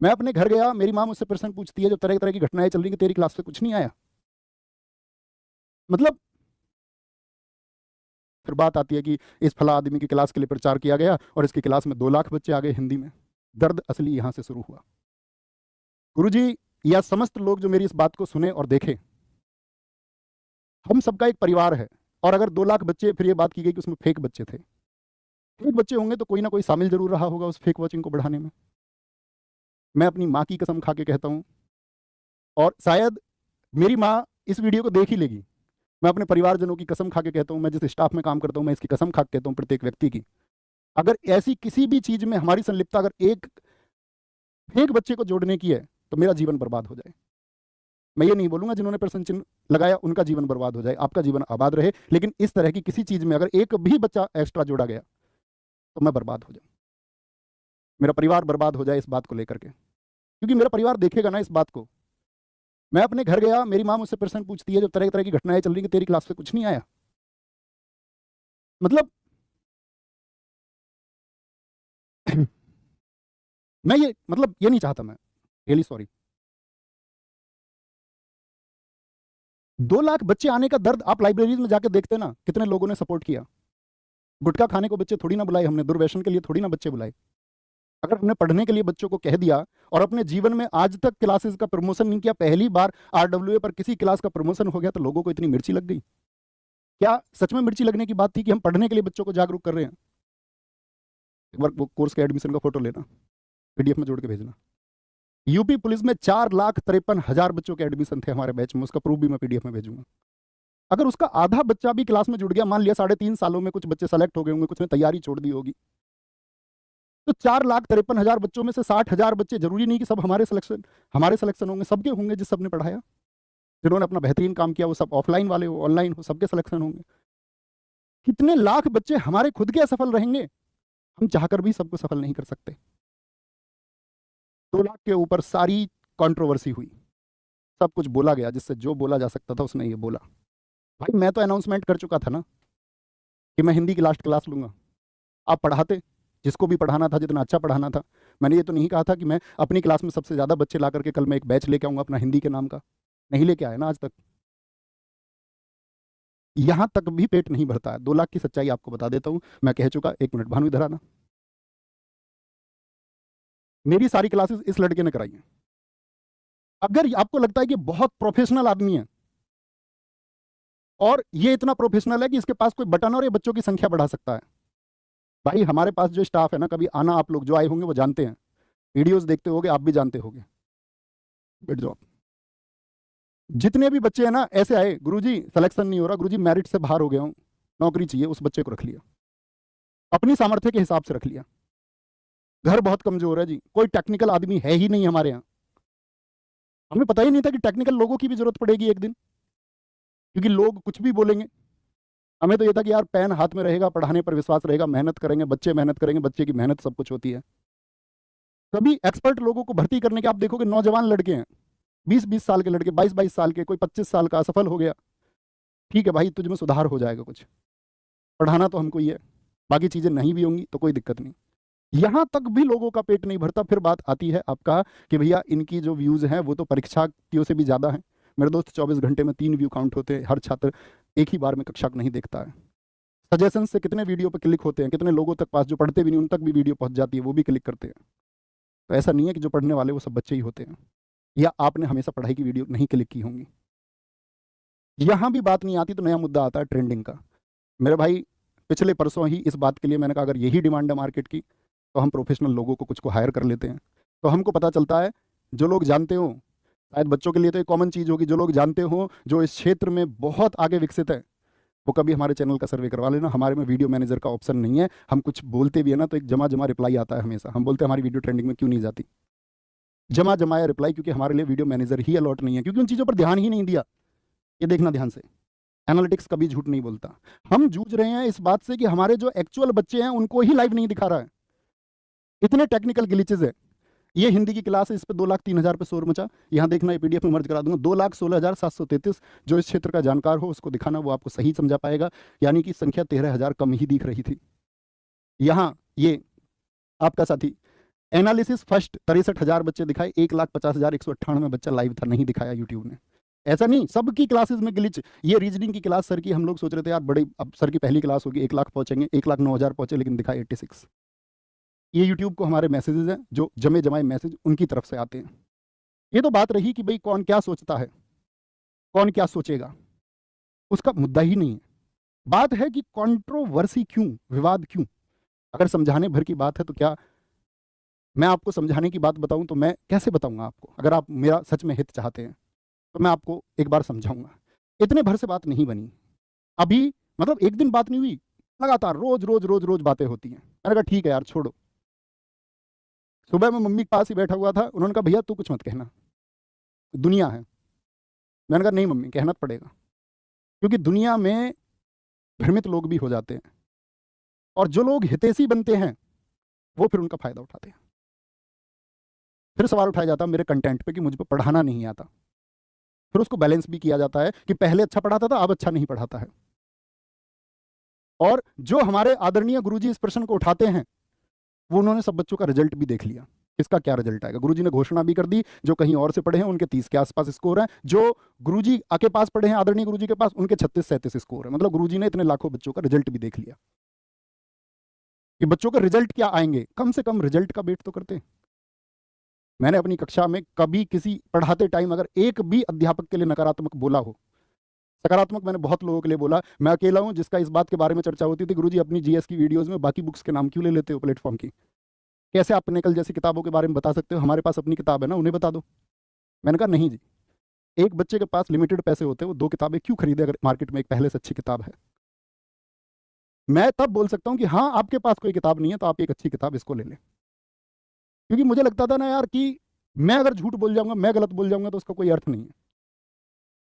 मैं अपने घर गया, मेरी माँ मुझसे प्रश्न पूछती है जब तरह तरह की घटनाएं चल रही कि तेरी क्लास में कुछ नहीं आया। मतलब फिर बात आती है कि इस फला आदमी की क्लास के लिए प्रचार किया गया और इसकी क्लास में 2 लाख बच्चे आ गए हिंदी में। दर्द असली यहां से शुरू हुआ। गुरुजी या समस्त लोग जो मेरी इस बात को सुने और देखें, हम सबका एक परिवार है, और अगर 2 लाख बच्चे, फिर ये बात की गई कि उसमें फेक बच्चे थे, फेक बच्चे होंगे तो कोई ना कोई शामिल जरूर रहा होगा उस फेक वॉचिंग को बढ़ाने में। मैं अपनी माँ की कसम खा के कहता हूँ, और शायद मेरी माँ इस वीडियो को देख ही लेगी, मैं अपने परिवारजनों की कसम खा के कहता हूँ, मैं जिस स्टाफ में काम करता हूँ मैं इसकी कसम खा के कहता हूँ प्रत्येक व्यक्ति की, अगर ऐसी किसी भी चीज में हमारी संलिप्तता अगर एक फेक बच्चे को जोड़ने की है तो मेरा जीवन बर्बाद हो जाए। मैं ये नहीं बोलूंगा जिन्होंने प्रश्न चिन्ह लगाया उनका जीवन बर्बाद हो जाए, आपका जीवन आबाद रहे, लेकिन इस तरह की किसी चीज में अगर एक भी बच्चा एक्स्ट्रा जोड़ा गया तो मैं बर्बाद हो जाऊं, मेरा परिवार बर्बाद हो जाए इस बात को लेकर के, क्योंकि मेरा परिवार देखेगा ना इस बात को। मैं अपने घर गया, मेरी माँ मुझसे प्रश्न पूछती है जब तरह तरह की घटनाएं चल रही कि तेरी क्लास में कुछ नहीं आया। मतलब मैं ये मतलब ये नहीं चाहता, मैं रियली सॉरी। 2 लाख बच्चे आने का दर्द आप लाइब्रेरीज में जाके देखते ना, कितने लोगों ने सपोर्ट किया। गुटखा खाने को बच्चे थोड़ी ना बुलाए हमने, दुर्व्यसन के लिए थोड़ी ना बच्चे बुलाए। अगर हमने पढ़ने के लिए बच्चों को कह दिया और अपने जीवन में आज तक क्लासेस का प्रमोशन नहीं किया, पहली बार आरडब्ल्यूए पर किसी क्लास का प्रमोशन हो गया तो लोगों को इतनी मिर्ची लग गई। क्या सच में मिर्ची लगने की बात थी कि हम पढ़ने के लिए बच्चों को जागरूक कर रहे हैं? एक बार वो कोर्स के एडमिशन का फोटो लेना, पीडीएफ में जोड़ के भेजना। यूपी पुलिस में 4,53,000 बच्चों के एडमिशन थे हमारे बैच में, उसका प्रूफ भी मैं पीडीएफ में भेजूंगा। अगर उसका आधा बच्चा भी क्लास में जुड़ गया, मान लिया 3.5 सालों में कुछ बच्चे सेलेक्ट हो गए होंगे, कुछ ने तैयारी छोड़ दी होगी, तो 4,53,000 बच्चों में से 60,000 बच्चे, जरूरी नहीं कि सब हमारे सिलेक्शन होंगे, सबके होंगे जिस सबने पढ़ाया, जिन्होंने अपना बेहतरीन काम किया, वो सब ऑफलाइन वाले हो ऑनलाइन हो, सबके सिलेक्शन होंगे। कितने लाख बच्चे हमारे खुद के असफल रहेंगे, हम चाहकर भी सबको सफल नहीं कर सकते। 2 लाख के ऊपर सारी कंट्रोवर्सी हुई, सब कुछ बोला गया जिससे जो बोला जा सकता था उसने ये बोला। भाई मैं तो अनाउंसमेंट कर चुका था ना कि मैं हिंदी की लास्ट क्लास लूंगा, आप पढ़ाते जिसको भी पढ़ाना था, जितना अच्छा पढ़ाना था। मैंने ये तो नहीं कहा था कि मैं अपनी क्लास में सबसे ज़्यादा बच्चे ला करके कल मैं एक बैच लेके आऊँगा अपना हिंदी के नाम का, नहीं लेके आया ना आज तक। यहाँ तक भी पेट नहीं भरता है। 2 लाख की सच्चाई आपको बता देता हूँ, मैं कह चुका। 1 मिनट भानु इधर आना। मेरी सारी क्लासेस इस लड़के ने कराई हैं। अगर आपको लगता है कि बहुत प्रोफेशनल आदमी है और ये इतना प्रोफेशनल है कि इसके पास कोई बटन और ये बच्चों की संख्या बढ़ा सकता है, भाई हमारे पास जो स्टाफ है ना, कभी आना, आप लोग जो आए होंगे वो जानते हैं, वीडियोस देखते होगे, आप भी जानते होगे। बैठ जाओ। जितने भी बच्चे हैं ना ऐसे आए, गुरुजी सिलेक्शन नहीं हो रहा, गुरुजी मेरिट से बाहर हो गया हूँ, नौकरी चाहिए, उस बच्चे को रख लिया, अपनी सामर्थ्य के हिसाब से रख लिया। घर बहुत कमजोर है जी, कोई टेक्निकल आदमी है ही नहीं हमारे यहाँ। हमें पता ही नहीं था कि टेक्निकल लोगों की भी जरूरत पड़ेगी एक दिन, क्योंकि लोग कुछ भी बोलेंगे। हमें तो ये था कि यार पेन हाथ में रहेगा, पढ़ाने पर विश्वास रहेगा, मेहनत करेंगे, बच्चे मेहनत करेंगे, बच्चे की मेहनत सब कुछ होती है। कभी एक्सपर्ट लोगों को भर्ती करने के आप देखोगे नौजवान लड़के हैं, 20-20 साल के लड़के, 22-22 साल के, कोई 25 साल का असफल हो गया। ठीक है भाई, तुझ में सुधार हो जाएगा कुछ, पढ़ाना तो हमको ही है, बाकी चीजें नहीं भी होंगी तो कोई दिक्कत नहीं। यहां तक भी लोगों का पेट नहीं भरता। फिर बात आती है आपका कि भैया इनकी जो व्यूज हैं वो तो परीक्षार्थियों से भी ज्यादा है। मेरे दोस्त 24 घंटे में 3 व्यू काउंट होते हैं, हर छात्र एक ही बार में कक्षा को नहीं देखता है। सजेशन से कितने वीडियो पर क्लिक होते हैं, कितने लोगों तक पास जो पढ़ते भी नहीं उन तक भी वीडियो पहुंच जाती है, वो भी क्लिक करते हैं। तो ऐसा नहीं है कि जो पढ़ने वाले वो सब बच्चे ही होते हैं, या आपने हमेशा पढ़ाई की वीडियो नहीं क्लिक की होंगी। यहाँ भी बात नहीं आती तो नया मुद्दा आता है ट्रेंडिंग का। मेरे भाई पिछले परसों ही इस बात के लिए मैंने कहा अगर यही डिमांड है मार्केट की तो हम प्रोफेशनल लोगों को कुछ को हायर कर लेते हैं। तो हमको पता चलता है, जो लोग जानते हो, शायद बच्चों के लिए तो एक कॉमन चीज़ होगी, जो लोग जानते हो जो इस क्षेत्र में बहुत आगे विकसित है, वो कभी हमारे चैनल का सर्वे करवा लेना। हमारे में वीडियो मैनेजर का ऑप्शन नहीं है, हम कुछ बोलते भी है ना तो एक जमा जमा रिप्लाई आता है हमेशा। हम बोलते हैं हमारी वीडियो ट्रेंडिंग में क्यों नहीं जाती, जमा जमाया रिप्लाई, क्योंकि हमारे लिए वीडियो मैनेजर ही अलॉट नहीं है, क्योंकि उन चीज़ों पर ध्यान ही नहीं दिया। ये देखना ध्यान से, एनालिटिक्स कभी झूठ नहीं बोलता। हम जूझ रहे हैं इस बात से कि हमारे जो एक्चुअल बच्चे हैं उनको ही लाइव नहीं दिखा रहा है, इतने टेक्निकल ग्लिचेज है। ये हिंदी की क्लास है, इस पर 2,03,000 पे शोर मचा। यहाँ देखना, ये पीडीएफ में मर्ज करा दूंगा। 2,16,733 जो इस क्षेत्र का जानकार हो उसको दिखाना, वो आपको सही समझा पाएगा। यानी कि संख्या 13,000 कम ही दिख रही थी। यहाँ ये आपका साथी एनालिसिस फर्स्ट 63,000 बच्चे दिखाए, 1,50,198 बच्चा लाइव था, नहीं दिखाया यूट्यूब ने। ऐसा नहीं, सबकी क्लासेस में ग्लिच। ये रीजनिंग की क्लास सर की, हम लोग सोच रहे थे यार बड़े, अब सर की पहली क्लास होगी 1 लाख पहुंचेंगे, 1,09,000 पहुंचे, लेकिन दिखाए 86। ये यूट्यूब को हमारे मैसेजेस हैं, जो जमे जमाए मैसेज उनकी तरफ से आते हैं। ये तो बात रही कि भाई कौन क्या सोचता है, कौन क्या सोचेगा, उसका मुद्दा ही नहीं है। बात है कि कंट्रोवर्सी क्यों, विवाद क्यों। अगर समझाने भर की बात है तो क्या मैं आपको समझाने की बात बताऊं तो मैं कैसे बताऊंगा आपको? अगर आप मेरा सच में हित चाहते हैं तो मैं आपको एक बार समझाऊंगा। इतने भर से बात नहीं बनी अभी, मतलब एक दिन बात नहीं हुई, लगातार रोज रोज रोज रोज बातें होती हैं। मैंने कहा ठीक है यार छोड़ो। सुबह मैं मम्मी के पास ही बैठा हुआ था, उन्होंने कहा भैया तू कुछ मत कहना, दुनिया है। मैंने कहा नहीं मम्मी, कहना पड़ेगा, क्योंकि दुनिया में भ्रमित लोग भी हो जाते हैं, और जो लोग हितैषी बनते हैं वो फिर उनका फायदा उठाते हैं। फिर सवाल उठाया जाता है मेरे कंटेंट पे कि मुझ पर पढ़ाना नहीं आता। फिर उसको बैलेंस भी किया जाता है कि पहले अच्छा पढ़ाता था, अब अच्छा नहीं पढ़ाता है। और जो हमारे आदरणीय गुरुजी इस प्रश्न को उठाते हैं, वो उन्होंने सब बच्चों का रिजल्ट भी देख लिया, किसका क्या रिजल्ट आएगा। गुरुजी ने घोषणा भी कर दी, जो कहीं और से पढ़े हैं उनके 30 के आसपास स्कोर है, जो गुरुजी के पास पढ़े हैं, आदरणीय गुरुजी के पास, उनके 36-37 स्कोर है। मतलब गुरुजी ने इतने लाखों बच्चों का रिजल्ट भी देख लिया कि बच्चों का रिजल्ट क्या आएंगे। कम से कम रिजल्ट का वेट तो करते हैं। मैंने अपनी कक्षा में कभी किसी पढ़ाते टाइम अगर एक भी अध्यापक के लिए नकारात्मक बोला हो, सकारात्मक मैंने बहुत लोगों के लिए बोला। मैं अकेला हूं जिसका इस बात के बारे में चर्चा होती थी, गुरुजी अपनी जीएस की वीडियोस में बाकी बुक्स के नाम क्यों ले लेते हो प्लेटफॉर्म की? कैसे आप पिनेकल जैसी किताबों के बारे में बता सकते हो? हमारे पास अपनी किताब है ना, उन्हें बता दो। मैंने कहा नहीं जी, एक बच्चे के पास लिमिटेड पैसे होते हैं, वो 2 किताबें क्यों खरीदे अगर मार्केट में एक पहले से अच्छी किताब है? मैं तब बोल सकता हूं कि हाँ आपके पास कोई किताब नहीं है तो आप एक अच्छी किताब इसको ले लें। क्योंकि मुझे लगता था ना यार कि मैं अगर झूठ बोल जाऊंगा, मैं गलत बोल जाऊंगा तो उसका कोई अर्थ नहीं है।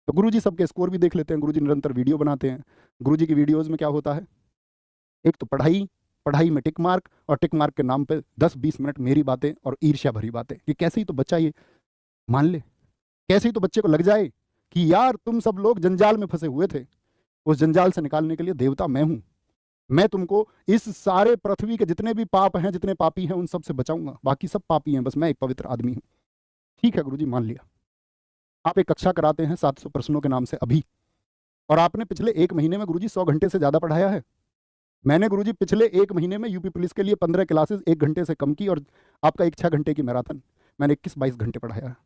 तो गुरुजी सबके स्कोर भी देख लेते हैं, गुरुजी निरंतर वीडियो बनाते हैं। गुरुजी की वीडियोज़ में क्या होता है, एक तो पढ़ाई, पढ़ाई में टिक मार्क, और टिक मार्क के नाम पे 10-20 मिनट मेरी बातें और ईर्ष्या भरी बातें कि कैसे ही तो बच्चा ये मान ले, कैसे ही तो बच्चे को लग जाए कि यार तुम सब लोग जंजाल में फंसे हुए थे, उस जंजाल से निकालने के लिए देवता मैं हूं। मैं तुमको इस सारे पृथ्वी के जितने भी पाप हैं, जितने पापी हैं, उन सब से बचाऊंगा। बाकी सब पापी हैं, बस मैं एक पवित्र आदमी हूं। ठीक है गुरुजी, मान लिया। आप एक कक्षा कराते हैं 700 प्रश्नों के नाम से अभी, और आपने पिछले 1 महीने में गुरुजी 100 घंटे से ज़्यादा पढ़ाया है। मैंने गुरुजी पिछले 1 महीने में यूपी पुलिस के लिए 15 क्लासेस 1 घंटे से कम की, और आपका एक 6 घंटे की मैराथन मैंने 21-22 घंटे पढ़ाया है।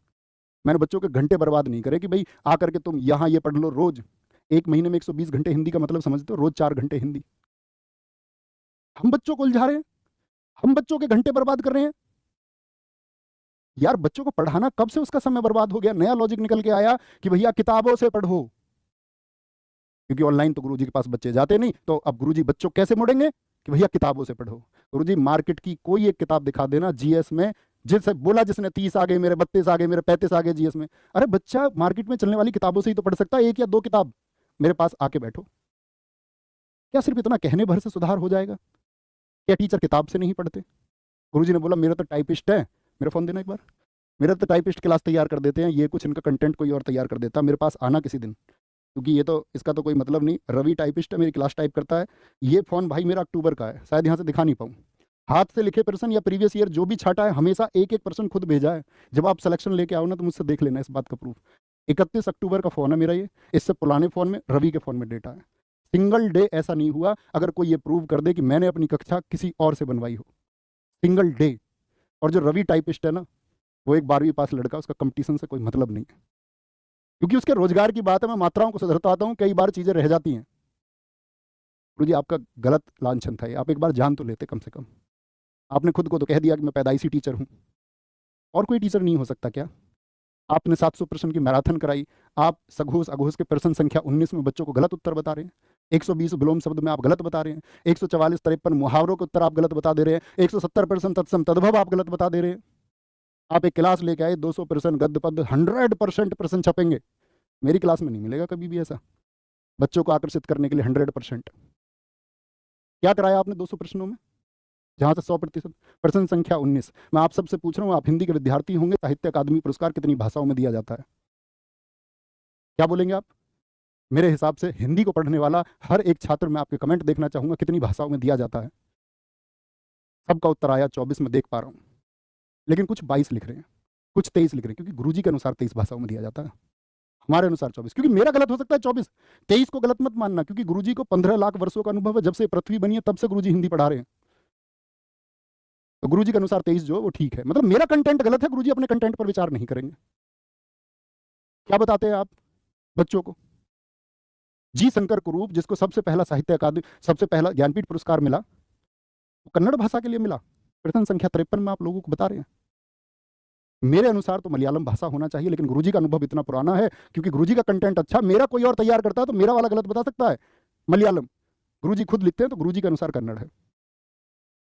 मैंने बच्चों के घंटे बर्बाद नहीं करे कि भाई आकर के तुम यहाँ ये पढ़ लो रोज। 1 महीने में 120 घंटे हिंदी का मतलब समझते हो, रोज 4 घंटे हिंदी। हम बच्चों को उलझा रहे हैं, हम बच्चों के घंटे बर्बाद कर रहे हैं। यार बच्चों को पढ़ाना कब से उसका समय बर्बाद हो गया? नया लॉजिक निकल के आया कि भैया किताबों से पढ़ो, क्योंकि ऑनलाइन तो गुरुजी के पास बच्चे जाते नहीं, तो अब गुरुजी बच्चों कैसे मोड़ेंगे कि भैया किताबों से पढ़ो। गुरुजी मार्केट की कोई एक किताब दिखा देना जीएस में, जिससे बोला जिसने 30 आ गए मेरे, 32 आ गए मेरे, 35 आ गए जीएस में। अरे बच्चा मार्केट में चलने वाली किताबों से ही तो पढ़ सकता है, 1 या 2 किताब मेरे पास आके बैठो। क्या सिर्फ इतना कहने भर से सुधार हो जाएगा? क्या टीचर किताब से नहीं पढ़ते? गुरुजी ने बोला मेरा तो टाइपिस्ट है, मेरा फोन देना एक बार, मेरा तो टाइपिस्ट क्लास तैयार कर देते हैं, ये कुछ इनका कंटेंट कोई और तैयार कर देता, मेरे पास आना किसी दिन, क्योंकि ये तो इसका तो कोई मतलब नहीं। रवि टाइपिस्ट है, मेरी क्लास टाइप करता है। ये फ़ोन भाई मेरा अक्टूबर का है, शायद यहाँ से दिखा नहीं पाऊँ। हाथ से लिखे प्रश्न या प्रीवियस ईयर जो भी छाटा है, हमेशा एक एक प्रश्न खुद भेजा है। जब आप सिलेक्शन लेके आओ ना तो मुझसे देख लेना इस बात का प्रूफ। 31 अक्टूबर का फ़ोन है मेरा ये, इससे पुराने फ़ोन में रवि के फ़ोन में डेटा है। सिंगल डे ऐसा नहीं हुआ अगर कोई ये प्रूव कर दे कि मैंने अपनी कक्षा किसी और से बनवाई हो, सिंगल डे। और जो रवि टाइपिस्ट है ना, वो एक 12वीं पास लड़का, उसका कंपटीशन से कोई मतलब नहीं है, क्योंकि उसके रोजगार की बात है। मैं मात्राओं को सुधरता आता हूँ, कई बार चीज़ें रह जाती हैं। गुरुजी आपका गलत लांछन था ये, आप एक बार जान तो लेते कम से कम। आपने खुद को तो कह दिया कि मैं पैदाइशी टीचर हूँ, और कोई टीचर नहीं हो सकता क्या? आपने 700 प्रश्न की मैराथन कराई, आप सघोष अघोष के प्रश्न संख्या 19 में बच्चों को गलत उत्तर बता रहे हैं। 120 विलोम शब्द में आप गलत बता रहे हैं। 144-53 मुहावरों के उत्तर आप गलत बता दे रहे हैं। 170 प्रश्न तत्सम तद्भव आप गलत बता दे रहे हैं। आप एक क्लास लेके आए, 200 प्रश्न गद्य पद्य, 100% प्रश्न छपेंगे। मेरी क्लास में नहीं मिलेगा कभी भी ऐसा, बच्चों को आकर्षित करने के लिए 100%। क्या कराया आपने 200 प्रश्नों में, जहाँ से 100%? प्रश्न संख्या 19। मैं आप सबसे पूछ रहा हूँ, आप हिंदी के विद्यार्थी होंगे, साहित्य अकादमी पुरस्कार कितनी भाषाओं में दिया जाता है? क्या बोलेंगे आप? मेरे हिसाब से हिंदी को पढ़ने वाला हर एक छात्र, मैं आपके कमेंट देखना चाहूंगा कितनी भाषाओं में दिया जाता है। सबका उत्तर आया 24 में देख पा रहा हूँ। लेकिन कुछ 22 लिख रहे हैं, कुछ 23 लिख रहे हैं, क्योंकि गुरुजी के अनुसार 23 भाषाओं में दिया जाता है, हमारे अनुसार 24। क्योंकि मेरा गलत हो सकता है 24, 23 को गलत मत मानना, क्योंकि गुरुजी को 15 लाख वर्षों का अनुभव है, जब से पृथ्वी बनी है तब से गुरुजी हिंदी पढ़ा रहे हैं। तो गुरुजी के अनुसार 23 जो है वो ठीक है। मतलब मेरा कंटेंट गलत है, गुरुजी अपने कंटेंट पर विचार नहीं करेंगे। क्या बताते हैं आप बच्चों को? जी शंकर कुरूप, जिसको सबसे पहला साहित्य अकादमी, सबसे पहला ज्ञानपीठ पुरस्कार मिला, वो कन्नड़ भाषा के लिए मिला। प्रश्न संख्या 53 में आप लोगों को बता रहे हैं। मेरे अनुसार तो मलयालम भाषा होना चाहिए, लेकिन गुरुजी का अनुभव इतना पुराना है, क्योंकि गुरुजी का कंटेंट अच्छा, मेरा कोई और तैयार करता है तो मेरा वाला गलत बता सकता है। मलयालम गुरुजी खुद लिखते हैं, तो गुरुजी के अनुसार कन्नड़ है।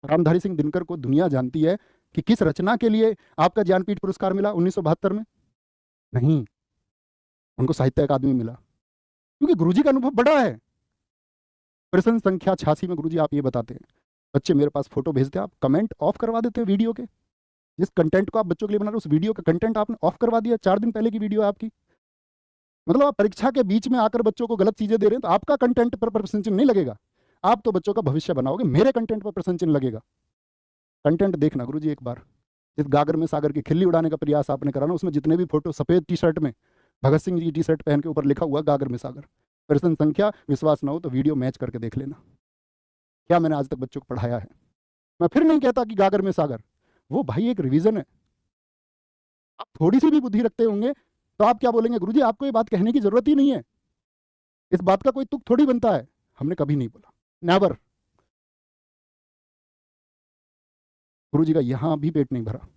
रामधारी सिंह दिनकर को दुनिया जानती है कि किस रचना के लिए आपका ज्ञानपीठ पुरस्कार मिला 1972 में? नहीं, उनको साहित्य अकादमी मिला, क्योंकि गुरुजी का अनुभव बड़ा है। प्रश्न संख्या 86 में गुरुजी आप ये बताते हैं, बच्चे मेरे पास फोटो भेजते हैं, आप कमेंट ऑफ करवा देते हैं वीडियो के। जिस कंटेंट को आप बच्चों के लिए बना रहे हो, उस वीडियो का कंटेंट आपने ऑफ करवा दिया। 4 दिन पहले की वीडियो है आपकी। मतलब आप परीक्षा के बीच में आकर बच्चों को गलत चीजें दे रहे हैं, तो आपका कंटेंट पर प्रश्न चिन्ह नहीं लगेगा, आप तो बच्चों का भविष्य बनाओगे, मेरे कंटेंट पर प्रश्न चिन्ह लगेगा। कंटेंट देखना गुरुजी एक बार। जिस गागर में सागर की खिल्ली उड़ाने का प्रयास आपने करा ना, उसमें जितने भी फोटो सफेद टी शर्ट में, भगत सिंह जी की टी शर्ट पहन के ऊपर लिखा हुआ गागर में सागर, प्रश्न संख्या, विश्वास ना हो तो वीडियो मैच करके देख लेना, क्या मैंने आज तक बच्चों को पढ़ाया है। मैं फिर नहीं कहता कि गागर में सागर, वो भाई एक रिवीजन है। आप थोड़ी सी भी बुद्धि रखते होंगे तो आप क्या बोलेंगे, गुरुजी आपको ये बात कहने की जरूरत ही नहीं है, इस बात का कोई तुक थोड़ी बनता है। हमने कभी नहीं बोला, नेवर। गुरुजी का यहां भी पेट नहीं भरा,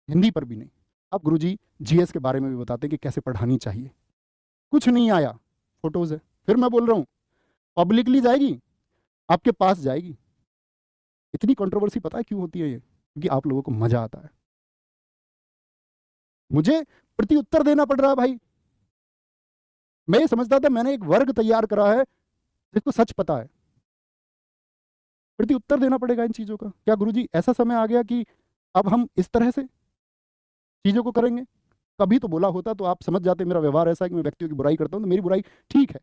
हिंदी पर भी नहीं। अब गुरुजी जीएस के बारे में भी बताते हैं कि कैसे पढ़ानी चाहिए। कुछ नहीं आया, फोटोज है। फिर मैं बोल रहा हूं, पब्लिकली जाएगी, आपके पास जाएगी। इतनी कंट्रोवर्सी पता है क्यों होती है ये? क्योंकि आप लोगों को मजा आता है। मुझे प्रति उत्तर देना पड़ रहा है भाई। मैं ये समझता था मैंने एक वर्ग तैयार करा है जिसको सच पता है, प्रति उत्तर देना पड़ेगा इन चीजों का। क्या गुरुजी ऐसा समय आ गया कि अब हम इस तरह से चीजों को करेंगे? कभी तो बोला होता तो आप समझ जाते मेरा व्यवहार ऐसा है कि मैं व्यक्तियों की बुराई करता हूं, तो मेरी बुराई ठीक है।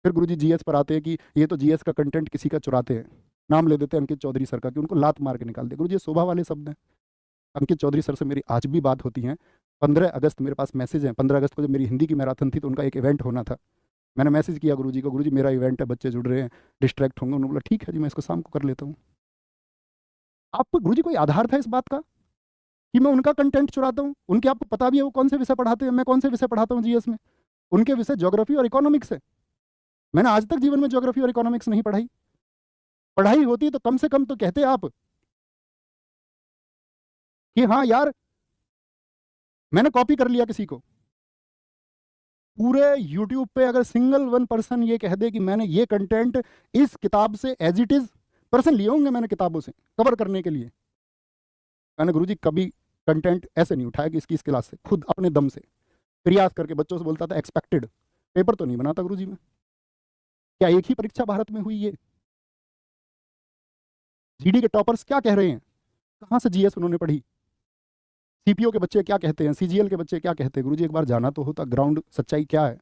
फिर गुरुजी जीएस पर आते हैं कि ये तो जीएस का कंटेंट किसी का चुराते हैं, नाम ले देते हैं अंकित चौधरी सर का, कि उनको लात मार के निकाल दे। गुरुजी ये शोभा वाले शब्द हैं। अंकित चौधरी सर से मेरी आज भी बात होती है। 15 अगस्त मेरे पास मैसेज है, 15 अगस्त को जब मेरी हिंदी की मैराथन थी तो उनका एक इवेंट होना था। मैंने मैसेज किया गुरुजी को, गुरुजी मेरा इवेंट है, बच्चे जुड़ रहे हैं, डिस्ट्रैक्ट होंगे। उन्होंने बोला ठीक है जी, मैं इसको शाम को कर लेता हूँ। आपको गुरुजी कोई आधार था इस बात का कि मैं उनका कंटेंट चुराता हूँ? उनके आपको पता भी है वो कौन से विषय पढ़ाते हैं, मैं कौन से विषय पढ़ाता हूँ जीएस में? उनके विषय ज्योग्राफी और इकोनॉमिक्स है। मैंने आज तक जीवन में ज्योग्राफी और इकोनॉमिक्स नहीं पढ़ाई। पढ़ाई होती तो कम से कम तो कहते आप कि हाँ यार मैंने कॉपी कर लिया किसी को। पूरे यूट्यूब पे अगर सिंगल 1 पर्सन ये कह दे कि मैंने ये कंटेंट इस किताब से एज इट इज, पर्सन लिए होंगे मैंने किताबों से कवर करने के लिए। मैंने गुरुजी कभी कंटेंट ऐसे नहीं उठाया कि इसकी इस क्लास से, खुद अपने दम से प्रयास करके बच्चों से बोलता था एक्सपेक्टेड, पेपर तो नहीं बनाता गुरुजी में। क्या एक ही परीक्षा भारत में हुई ये? जीडी के टॉपर्स क्या कह रहे हैं, कहाँ से जीएस उन्होंने पढ़ी? सीपीओ के बच्चे क्या कहते हैं, सीजीएल के बच्चे क्या कहते हैं? गुरुजी एक बार जाना तो होता ग्राउंड, सच्चाई क्या है।